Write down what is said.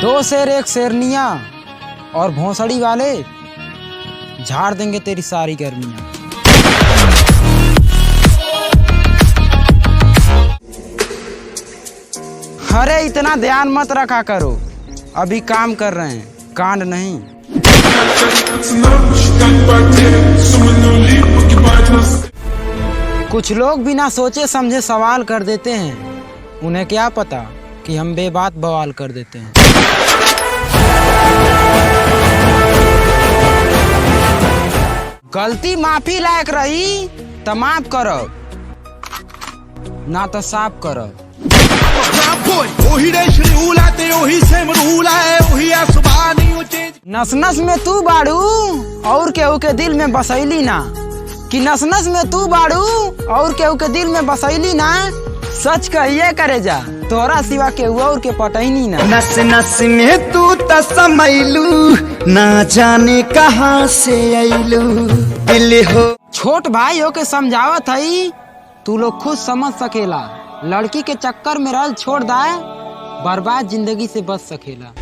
दो शेर एक शेरनिया और भोंसड़ी वाले झाड़ देंगे तेरी सारी गर्मियाँ। अरे इतना ध्यान मत रखा करो, अभी काम कर रहे हैं, कांड नहीं। कुछ लोग बिना सोचे समझे सवाल कर देते हैं, उन्हें क्या पता कि हम बेबात बवाल कर देते हैं। गलती माफी लायक रही तो माफ करब, ना तो साफ करब। नस नस में तू बाड़ू और केहू के दिल में बसैली ना, कि नस नस में तू बाड़ू और केहू के दिल में बसैली ना। सच कहिए करे जा, तोरा सिवा केहू और के पटैनी ना। नस नस में तू तसमैलू, ना जाने कहाँ से अइलू। दिल हो छोट भाई हो के समझावत हई, तू लोग खुद समझ सकेला। लड़की के चक्कर में रल छोड़ दाए, बर्बाद जिंदगी से बच सकेला।